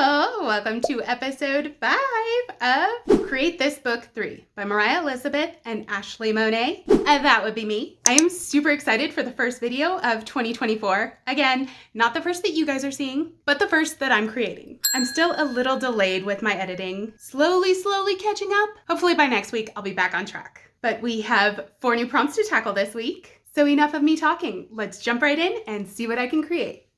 Welcome to episode 5 of Create This Book 3 by Mariah Elizabeth and Ashleigh Monet. That would be me. I am super excited for the first video of 2024. Again, not the first that you guys are seeing, but the first that I'm creating. I'm still a little delayed with my editing. Slowly catching up. Hopefully by next week, I'll be back on track. But we have 4 new prompts to tackle this week. So enough of me talking. Let's jump right in and see what I can create.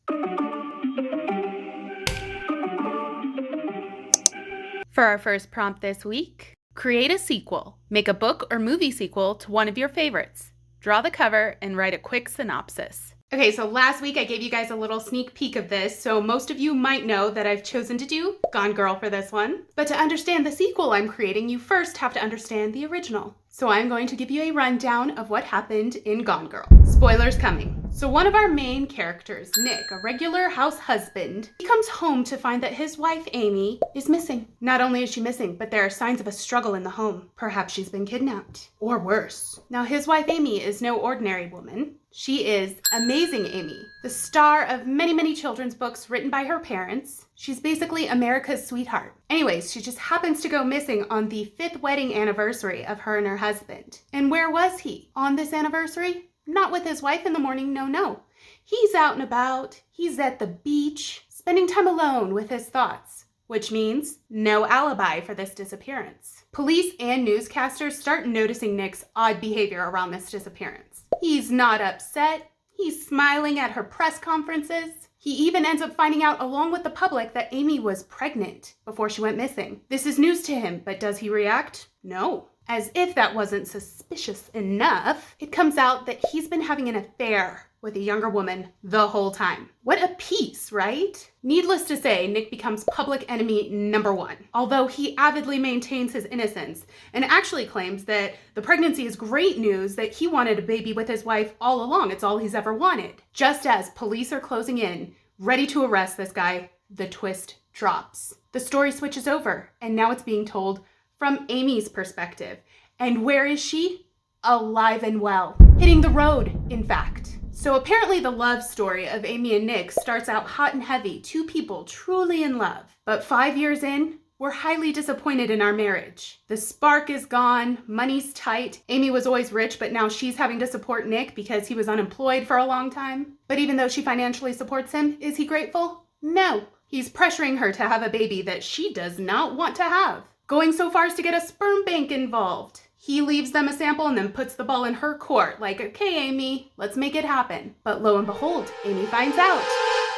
For our first prompt this week, create a sequel. Make a book or movie sequel to one of your favorites. Draw the cover and write a quick synopsis. Okay, so last week I gave you guys a little sneak peek of this, so most of you might know that I've chosen to do Gone Girl for this one. But to understand the sequel I'm creating, you first have to understand the original. So I'm going to give you a rundown of what happened in Gone Girl. Spoilers coming. So one of our main characters, Nick, a regular house husband, he comes home to find that his wife, Amy, is missing. Not only is she missing, but there are signs of a struggle in the home. Perhaps she's been kidnapped. Or worse. Now his wife, Amy, is no ordinary woman. She is Amazing Amy, the star of many children's books written by her parents. She's basically America's sweetheart. Anyways, she just happens to go missing on the 5th wedding anniversary of her and her husband. And where was he on this anniversary? Not with his wife in the morning, no. He's out and about. He's at the beach, spending time alone with his thoughts, which means no alibi for this disappearance. Police and newscasters start noticing Nick's odd behavior around this disappearance. He's not upset. He's smiling at her press conferences. He even ends up finding out along with the public that Amy was pregnant before she went missing. This is news to him, but does he react? No. As if that wasn't suspicious enough, it comes out that he's been having an affair with a younger woman the whole time. What a piece, right? Needless to say, Nick becomes public enemy number 1, although he avidly maintains his innocence and actually claims that the pregnancy is great news, that he wanted a baby with his wife all along. It's all he's ever wanted. Just as police are closing in, ready to arrest this guy, the twist drops. The story switches over, and now it's being told from Amy's perspective. And where is she? Alive and well. Hitting the road, in fact. So apparently the love story of Amy and Nick starts out hot and heavy, 2 people truly in love. But 5 years in, we're highly disappointed in our marriage. The spark is gone, money's tight. Amy was always rich, but now she's having to support Nick because he was unemployed for a long time. But even though she financially supports him, is he grateful? No. He's pressuring her to have a baby that she does not want to have. Going so far as to get a sperm bank involved. He leaves them a sample and then puts the ball in her court, like, okay, Amy, let's make it happen. But lo and behold, Amy finds out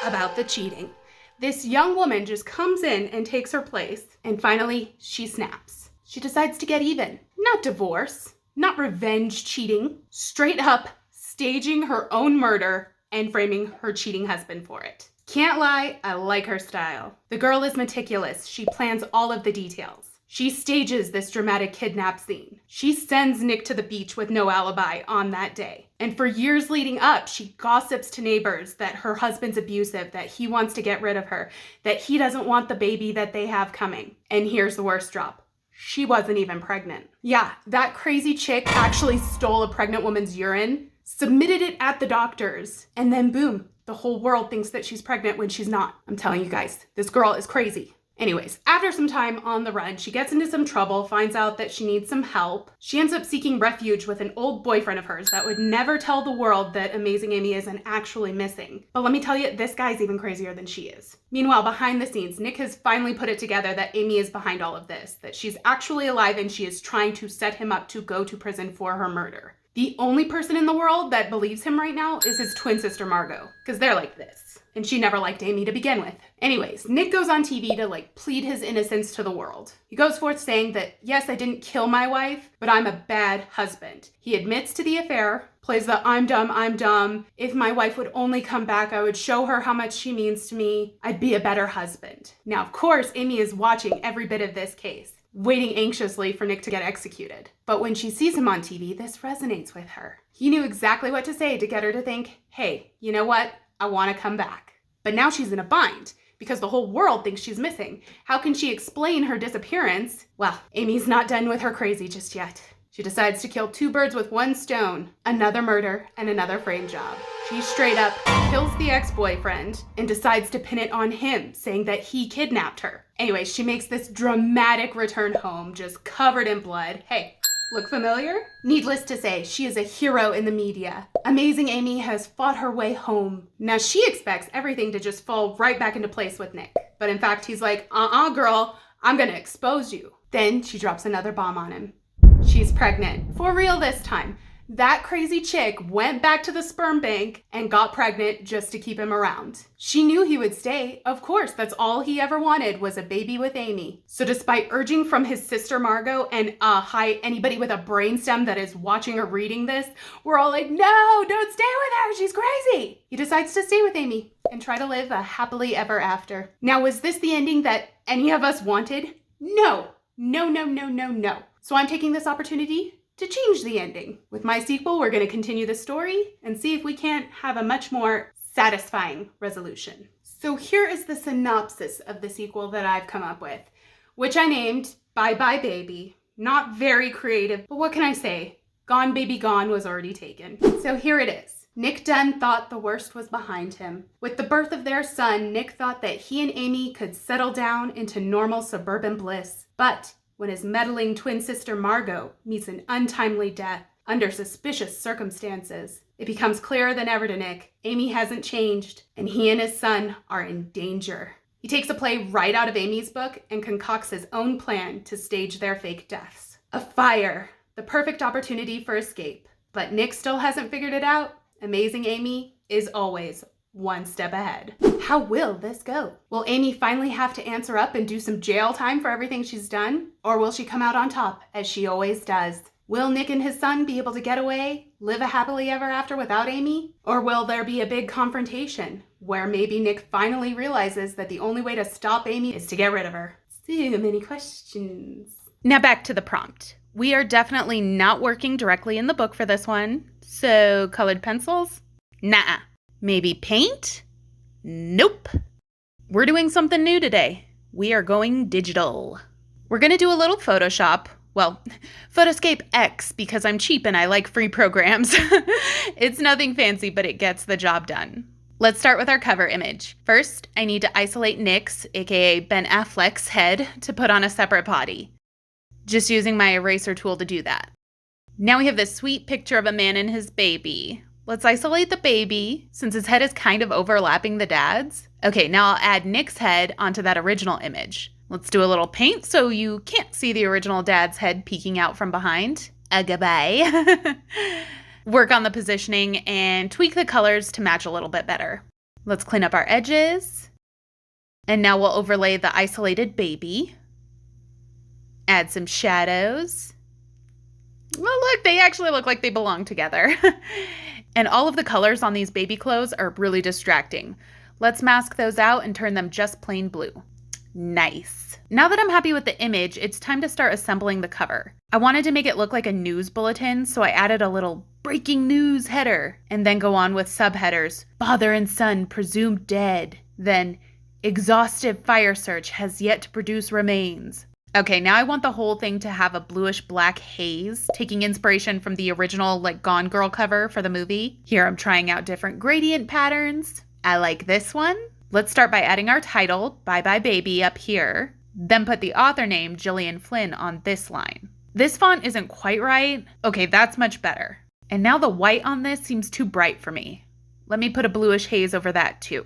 about the cheating. This young woman just comes in and takes her place, and finally, she snaps. She decides to get even. Not divorce, not revenge cheating, straight up staging her own murder and framing her cheating husband for it. Can't lie, I like her style. The girl is meticulous. She plans all of the details. She stages this dramatic kidnap scene. She sends Nick to the beach with no alibi on that day. And for years leading up, she gossips to neighbors that her husband's abusive, that he wants to get rid of her, that he doesn't want the baby that they have coming. And here's the worst drop. She wasn't even pregnant. Yeah, that crazy chick actually stole a pregnant woman's urine, submitted it at the doctors, and then boom, the whole world thinks that she's pregnant when she's not. I'm telling you guys, this girl is crazy. Anyways, after some time on the run, she gets into some trouble, finds out that she needs some help. She ends up seeking refuge with an old boyfriend of hers that would never tell the world that Amazing Amy isn't actually missing. But let me tell you, this guy's even crazier than she is. Meanwhile, behind the scenes, Nick has finally put it together that Amy is behind all of this, that she's actually alive and she is trying to set him up to go to prison for her murder. The only person in the world that believes him right now is his twin sister, Margot, because they're like this. And she never liked Amy to begin with. Anyways, Nick goes on TV to plead his innocence to the world. He goes forth saying that, yes, I didn't kill my wife, but I'm a bad husband. He admits to the affair, plays the I'm dumb. If my wife would only come back, I would show her how much she means to me. I'd be a better husband. Now, of course, Amy is watching every bit of this case, waiting anxiously for Nick to get executed. But when she sees him on TV, this resonates with her. He knew exactly what to say to get her to think, hey, you know what? I want to come back. But now she's in a bind because the whole world thinks she's missing. How can she explain her disappearance? Well, Amy's not done with her crazy just yet. She decides to kill 2 birds with 1 stone, another murder and another frame job. She straight up kills the ex-boyfriend and decides to pin it on him, saying that he kidnapped her. Anyway, she makes this dramatic return home, just covered in blood. Hey, look familiar? Needless to say, she is a hero in the media. Amazing Amy has fought her way home. Now she expects everything to just fall right back into place with Nick. But in fact, he's like, girl, I'm gonna expose you. Then she drops another bomb on him. She's pregnant. For real this time. That crazy chick went back to the sperm bank and got pregnant just to keep him around. She knew he would stay. Of course, that's all he ever wanted was a baby with Amy. So despite urging from his sister Margot and anybody with a brainstem that is watching or reading this, we're all like, no, don't stay with her. She's crazy. He decides to stay with Amy and try to live a happily ever after. Now, was this the ending that any of us wanted? No. No. So I'm taking this opportunity to change the ending. With my sequel, we're going to continue the story and see if we can't have a much more satisfying resolution. So here is the synopsis of the sequel that I've come up with, which I named Bye Bye Baby. Not very creative, but what can I say? Gone Baby Gone was already taken. So here it is. Nick Dunn thought the worst was behind him. With the birth of their son, Nick thought that he and Amy could settle down into normal suburban bliss. But when his meddling twin sister Margot meets an untimely death under suspicious circumstances, it becomes clearer than ever to Nick, Amy hasn't changed, and he and his son are in danger. He takes a play right out of Amy's book and concocts his own plan to stage their fake deaths. A fire, the perfect opportunity for escape. But Nick still hasn't figured it out. Amazing Amy is always one step ahead. How will this go? Will Amy finally have to answer up and do some jail time for everything she's done? Or will she come out on top, as she always does? Will Nick and his son be able to get away, live a happily ever after without Amy? Or will there be a big confrontation, where maybe Nick finally realizes that the only way to stop Amy is to get rid of her? So many questions. Now back to the prompt. We are definitely not working directly in the book for this one. So colored pencils? Nah. Maybe paint? Nope. We're doing something new today. We are going digital. We're going to do a little Photoshop. Well, Photoscape X, because I'm cheap and I like free programs. It's nothing fancy, but it gets the job done. Let's start with our cover image. First, I need to isolate Nick's, aka Ben Affleck's, head to put on a separate body. Just using my eraser tool to do that. Now we have this sweet picture of a man and his baby. Let's isolate the baby, since his head is kind of overlapping the dad's. Okay, now I'll add Nick's head onto that original image. Let's do a little paint so you can't see the original dad's head peeking out from behind. Goodbye. Work on the positioning and tweak the colors to match a little bit better. Let's clean up our edges. And now we'll overlay the isolated baby. Add some shadows. Well, look, they actually look like they belong together. And all of the colors on these baby clothes are really distracting. Let's mask those out and turn them just plain blue. Nice. Now that I'm happy with the image, it's time to start assembling the cover. I wanted to make it look like a news bulletin, so I added a little breaking news header, and then go on with subheaders. Father and son presumed dead. Then, exhaustive fire search has yet to produce remains. Okay, now I want the whole thing to have a bluish black haze, taking inspiration from the original Gone Girl cover for the movie. Here I'm trying out different gradient patterns. I like this one. Let's start by adding our title, Bye Bye Baby, up here. Then put the author name, Gillian Flynn, on this line. This font isn't quite right. Okay, that's much better. And now the white on this seems too bright for me. Let me put a bluish haze over that too.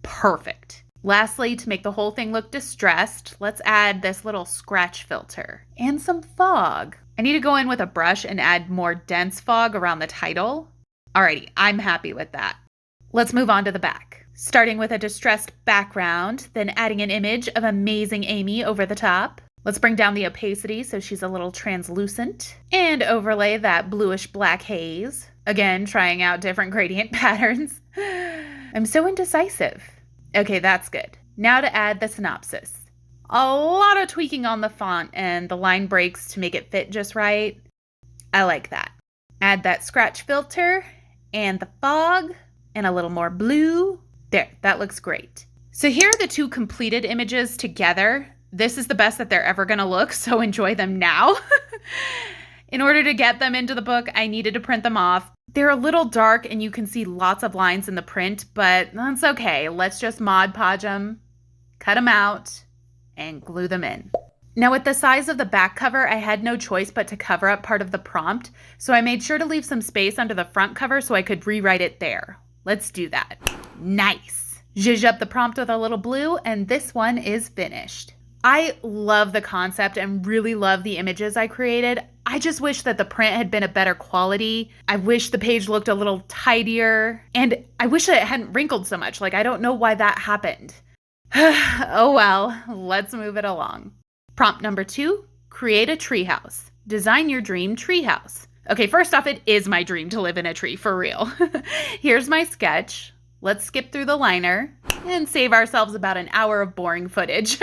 Perfect. Lastly, to make the whole thing look distressed, let's add this little scratch filter and some fog. I need to go in with a brush and add more dense fog around the title. Alrighty, I'm happy with that. Let's move on to the back. Starting with a distressed background, then adding an image of Amazing Amy over the top. Let's bring down the opacity so she's a little translucent and overlay that bluish black haze. Again, trying out different gradient patterns. I'm so indecisive. Okay, that's good. Now to add the synopsis. A lot of tweaking on the font and the line breaks to make it fit just right. I like that. Add that scratch filter and the fog and a little more blue. There, that looks great. So here are the two completed images together. This is the best that they're ever gonna look, so enjoy them now. In order to get them into the book, I needed to print them off. They're a little dark and you can see lots of lines in the print, but that's okay. Let's just Mod Podge them, cut them out, and glue them in. Now with the size of the back cover, I had no choice but to cover up part of the prompt, so I made sure to leave some space under the front cover so I could rewrite it there. Let's do that. Nice. Zhuzh up the prompt with a little blue, and this one is finished. I love the concept and really love the images I created. I just wish that the print had been a better quality. I wish the page looked a little tidier, and I wish that it hadn't wrinkled so much. Like, I don't know why that happened. Oh well, let's move it along. Prompt number 2, create a treehouse. Design your dream treehouse. Okay, first off, it is my dream to live in a tree, for real. Here's my sketch. Let's skip through the liner and save ourselves about an hour of boring footage.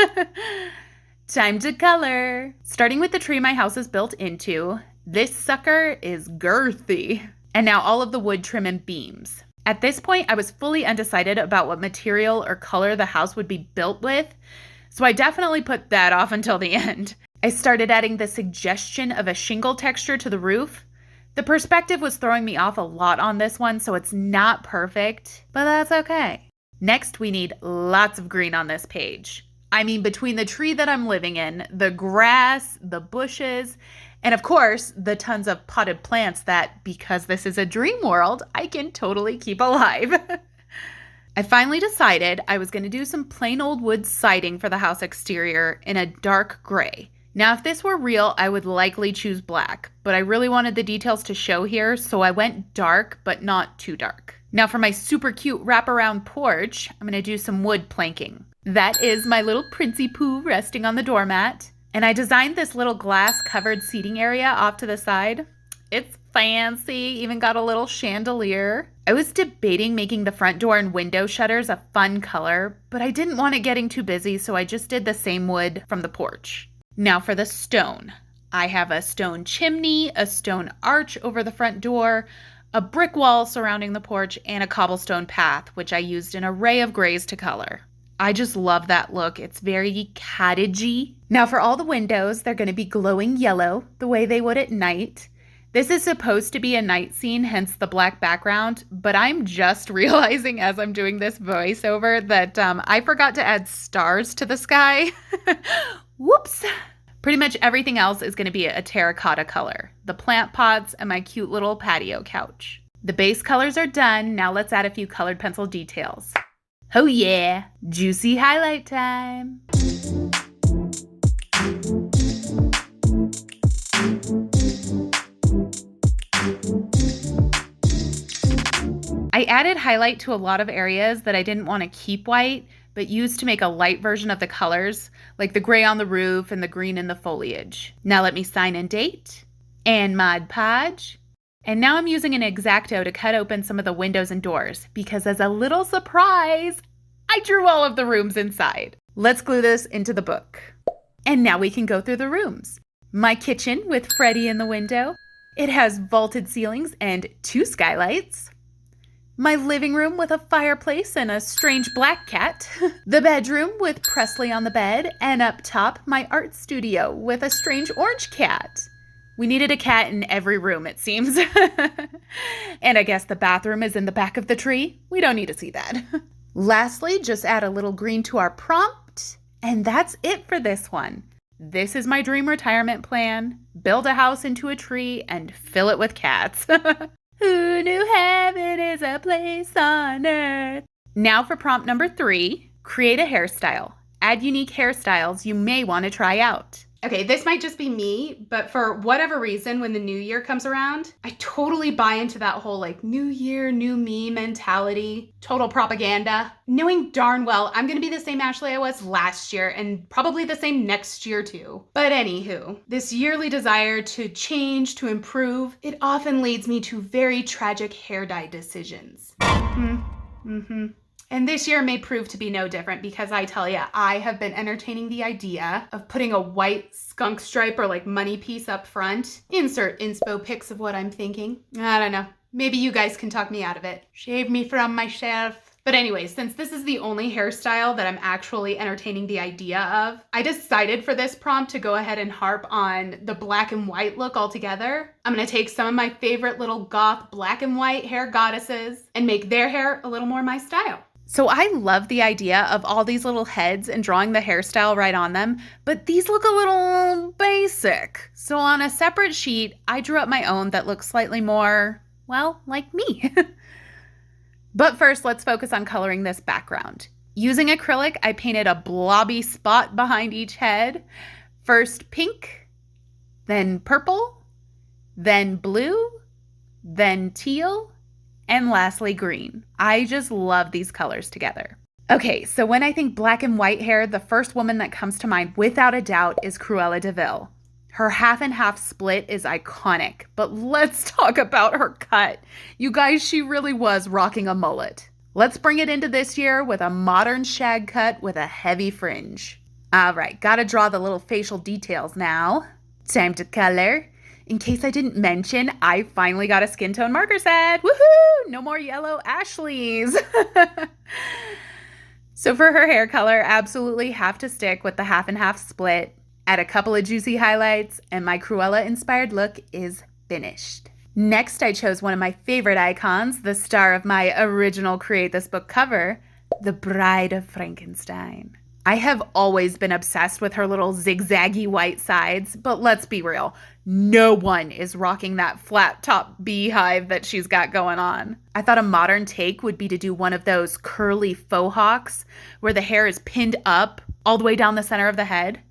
Time to color. Starting with the tree my house is built into, this sucker is girthy. And now all of the wood trim and beams. At this point, I was fully undecided about what material or color the house would be built with, so I definitely put that off until the end. I started adding the suggestion of a shingle texture to the roof. The perspective was throwing me off a lot on this one, so it's not perfect, but that's okay. Next, we need lots of green on this page. I mean, between the tree that I'm living in, the grass, the bushes, and of course, the tons of potted plants that, because this is a dream world, I can totally keep alive. I finally decided I was going to do some plain old wood siding for the house exterior in a dark gray. Now, if this were real, I would likely choose black, but I really wanted the details to show here, so I went dark, but not too dark. Now for my super cute wraparound porch, I'm going to do some wood planking. That is my little Princey Pooh resting on the doormat, and I designed this little glass covered seating area off to the side. It's fancy, even got a little chandelier. I was debating making the front door and window shutters a fun color, but I didn't want it getting too busy, so I just did the same wood from the porch. Now for the stone. I have a stone chimney, a stone arch over the front door, a brick wall surrounding the porch, and a cobblestone path, which I used an array of grays to color. I just love that look. It's very cottagey. Now for all the windows, they're going to be glowing yellow, the way they would at night. This is supposed to be a night scene, hence the black background, but I'm just realizing as I'm doing this voiceover that I forgot to add stars to the sky. Whoops. Pretty much everything else is going to be a terracotta color. The plant pots and my cute little patio couch. The base colors are done. Now let's add a few colored pencil details. Oh yeah, juicy highlight time. I added highlight to a lot of areas that I didn't want to keep white, but used to make a light version of the colors, like the gray on the roof and the green in the foliage. Now let me sign and date, and Mod Podge. And now I'm using an X-Acto to cut open some of the windows and doors, because as a little surprise, I drew all of the rooms inside. Let's glue this into the book. And now we can go through the rooms. My kitchen with Freddy in the window. It has vaulted ceilings and 2 skylights. My living room with a fireplace and a strange black cat. The bedroom with Presley on the bed, and up top, my art studio with a strange orange cat. We needed a cat in every room, it seems. And I guess the bathroom is in the back of the tree. We don't need to see that. Lastly, just add a little green to our prompt, and that's it for this one. This is my dream retirement plan. Build a house into a tree and fill it with cats. Who knew heaven is a place on earth? Now for prompt number 3, create a hairstyle. Add unique hairstyles you may want to try out. Okay, this might just be me, but for whatever reason, when the new year comes around, I totally buy into that whole like new year, new me mentality, total propaganda, knowing darn well I'm gonna be the same Ashleigh I was last year and probably the same next year too. But anywho, this yearly desire to change, to improve, it often leads me to very tragic hair dye decisions. And this year may prove to be no different because I tell ya, I have been entertaining the idea of putting a white skunk stripe or like money piece up front. Insert inspo pics of what I'm thinking. I don't know. Maybe you guys can talk me out of it. Shave me from my shelf. But anyways, since this is the only hairstyle that I'm actually entertaining the idea of, I decided for this prompt to go ahead and harp on the black and white look altogether. I'm going to take some of my favorite little goth black and white hair goddesses and make their hair a little more my style. So I love the idea of all these little heads and drawing the hairstyle right on them, but these look a little basic. So on a separate sheet, I drew up my own that looks slightly more, well, like me. But first, let's focus on coloring this background. Using acrylic, I painted a blobby spot behind each head. First pink, then purple, then blue, then teal, and lastly green. I just love these colors together. Okay, so when I think black and white hair, the first woman that comes to mind without a doubt is Cruella de Vil. Her half and half split is iconic, but let's talk about her cut. You guys, she really was rocking a mullet. Let's bring it into this year with a modern shag cut with a heavy fringe. All right, gotta draw the little facial details now. Time to color. In case I didn't mention, I finally got a skin tone marker set. Woohoo! No more yellow Ashleighs. So for her hair color, absolutely have to stick with the half and half split. Add a couple of juicy highlights, and my Cruella-inspired look is finished. Next, I chose one of my favorite icons, the star of my original Create This Book cover, the Bride of Frankenstein. I have always been obsessed with her little zigzaggy white sides, but let's be real, no one is rocking that flat top beehive that she's got going on. I thought a modern take would be to do one of those curly faux hawks where the hair is pinned up all the way down the center of the head.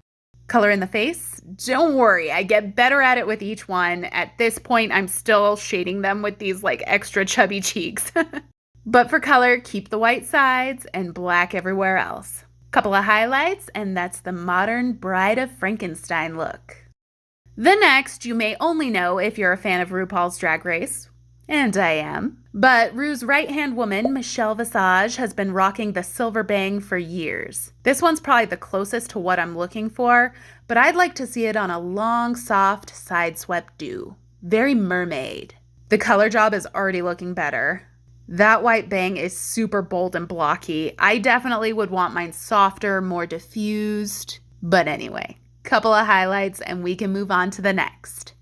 Color in the face? Don't worry, I get better at it with each one. At this point, I'm still shading them with these like extra chubby cheeks. But for color, keep the white sides and black everywhere else. Couple of highlights, and that's the modern Bride of Frankenstein look. The next, you may only know if you're a fan of RuPaul's Drag Race. And I am. But Ru's right-hand woman, Michelle Visage, has been rocking the silver bang for years. This one's probably the closest to what I'm looking for, but I'd like to see it on a long, soft, side-swept do. Very mermaid. The color job is already looking better. That white bang is super bold and blocky. I definitely would want mine softer, more diffused. But anyway, couple of highlights and we can move on to the next.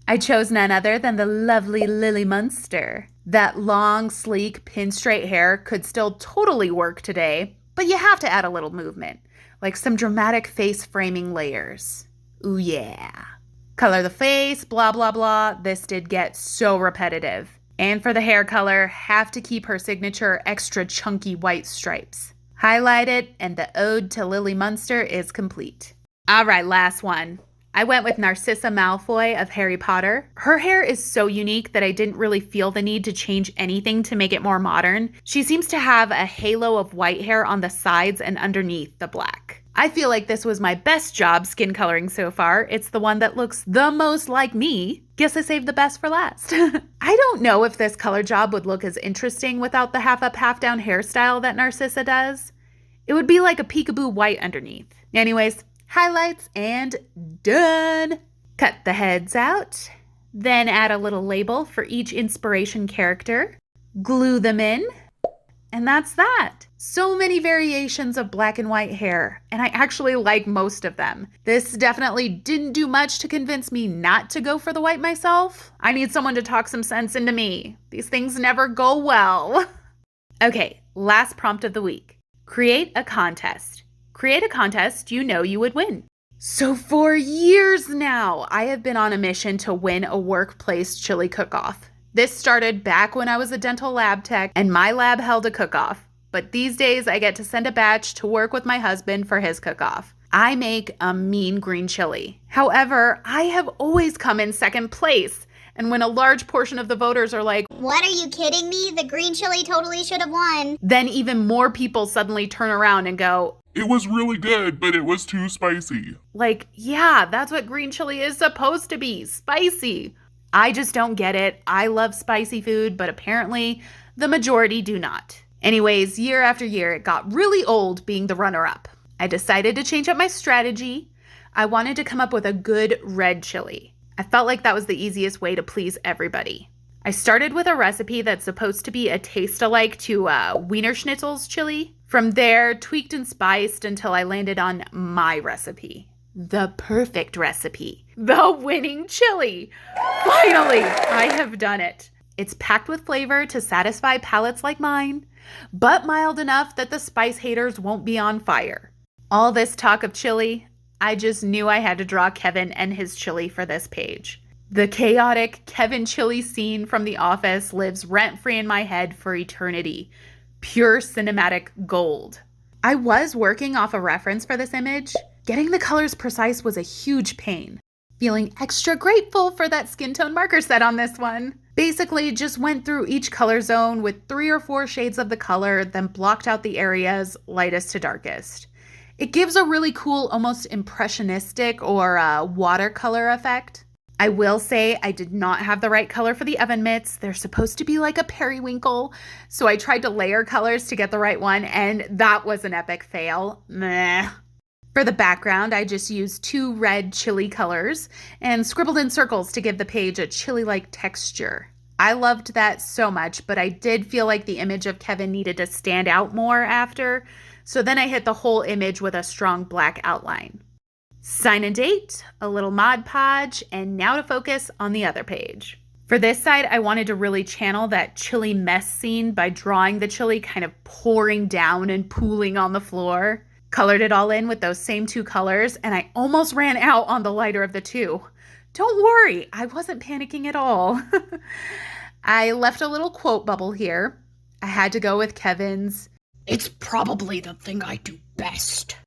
I chose none other than the lovely Lily Munster. That long, sleek, pin-straight hair could still totally work today, but you have to add a little movement, like some dramatic face framing layers. Ooh yeah. Color the face, blah, blah, blah. This did get so repetitive. And for the hair color, have to keep her signature extra chunky white stripes. Highlight it, and the ode to Lily Munster is complete. All right, last one. I went with Narcissa Malfoy of Harry Potter. Her hair is so unique that I didn't really feel the need to change anything to make it more modern. She seems to have a halo of white hair on the sides and underneath the black. I feel like this was my best job skin coloring so far. It's the one that looks the most like me. Guess I saved the best for last. I don't know if this color job would look as interesting without the half up, half down hairstyle that Narcissa does. It would be like a peekaboo white underneath. Anyways, highlights and done. Cut the heads out, then add a little label for each inspiration character, glue them in, and that's that. So many variations of black and white hair, and I actually like most of them. This definitely didn't do much to convince me not to go for the white myself. I need someone to talk some sense into me. These things never go well. Okay, last prompt of the week. Create a contest. Create a contest you know you would win. So for years now, I have been on a mission to win a workplace chili cook-off. This started back when I was a dental lab tech and my lab held a cook-off. But these days I get to send a batch to work with my husband for his cook-off. I make a mean green chili. However, I have always come in second place. And when a large portion of the voters are like, "What, are you kidding me? The green chili totally should have won." Then even more people suddenly turn around and go, "It was really good, but it was too spicy." Like, yeah, that's what green chili is supposed to be, spicy. I just don't get it. I love spicy food, but apparently the majority do not. Anyways, year after year, it got really old being the runner-up. I decided to change up my strategy. I wanted to come up with a good red chili. I felt like that was the easiest way to please everybody. I started with a recipe that's supposed to be a taste-alike to Wiener Schnitzel's chili. From there, tweaked and spiced until I landed on my recipe. The perfect recipe. The winning chili. Finally, I have done it. It's packed with flavor to satisfy palates like mine, but mild enough that the spice haters won't be on fire. All this talk of chili, I just knew I had to draw Kevin and his chili for this page. The chaotic Kevin chili scene from The Office lives rent-free in my head for eternity. Pure cinematic gold. I was working off a reference for this image. Getting the colors precise was a huge pain. Feeling extra grateful for that skin tone marker set on this one. Basically, just went through each color zone with 3 or 4 shades of the color, then blocked out the areas lightest to darkest. It gives a really cool, almost impressionistic or watercolor effect. I will say I did not have the right color for the oven mitts. They're supposed to be like a periwinkle, so I tried to layer colors to get the right one, and that was an epic fail. Meh. For the background, I just used 2 red chili colors and scribbled in circles to give the page a chili-like texture. I loved that so much, but I did feel like the image of Kevin needed to stand out more after, so then I hit the whole image with a strong black outline. Sign and date, a little Mod Podge, and now to focus on the other page. For this side, I wanted to really channel that chili mess scene by drawing the chili kind of pouring down and pooling on the floor. Colored it all in with those same 2 colors, and I almost ran out on the lighter of the 2. Don't worry, I wasn't panicking at all. I left a little quote bubble here. I had to go with Kevin's, "It's probably the thing I do best."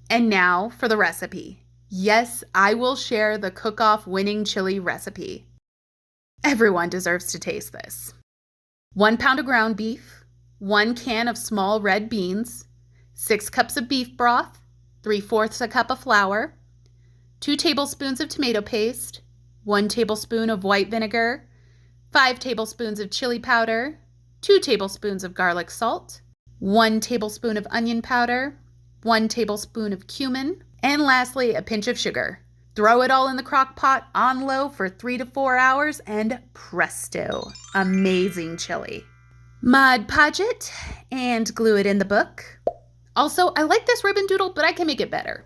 And now for the recipe. Yes, I will share the cook-off winning chili recipe. Everyone deserves to taste this. 1 pound of ground beef, 1 can of small red beans, 6 cups of beef broth, 3/4 a cup of flour, 2 tablespoons of tomato paste, 1 tablespoon of white vinegar, 5 tablespoons of chili powder, 2 tablespoons of garlic salt, 1 tablespoon of onion powder, 1 tablespoon of cumin, and lastly, a pinch of sugar. Throw it all in the crock pot on low for 3 to 4 hours and presto, amazing chili. Mod Podge it and glue it in the book. Also, I like this ribbon doodle, but I can make it better.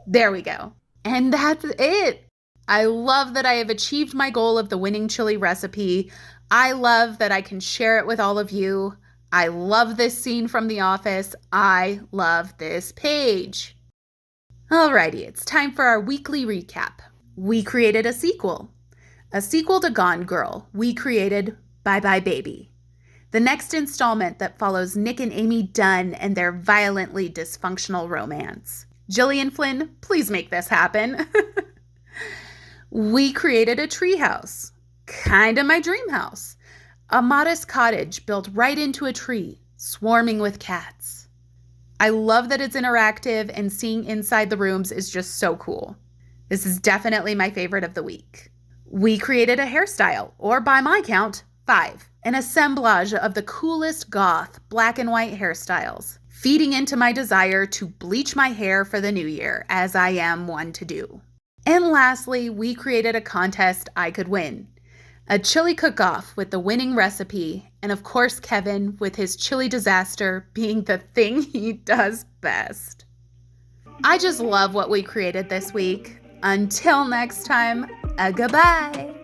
There we go. And that's it. I love that I have achieved my goal of the winning chili recipe. I love that I can share it with all of you. I love this scene from The Office. I love this page. Alrighty, it's time for our weekly recap. We created a sequel to Gone Girl. We created Bye Bye Baby. The next installment that follows Nick and Amy Dunn and their violently dysfunctional romance. Gillian Flynn, please make this happen. We created a treehouse, kinda my dream house. A modest cottage built right into a tree, swarming with cats. I love that it's interactive and seeing inside the rooms is just so cool. This is definitely my favorite of the week. We created a hairstyle, or by my count, 5. An assemblage of the coolest goth black and white hairstyles, feeding into my desire to bleach my hair for the new year, as I am one to do. And lastly, we created a contest I could win. A chili cook-off with the winning recipe, and of course Kevin with his chili disaster being the thing he does best. I just love what we created this week. Until next time, goodbye.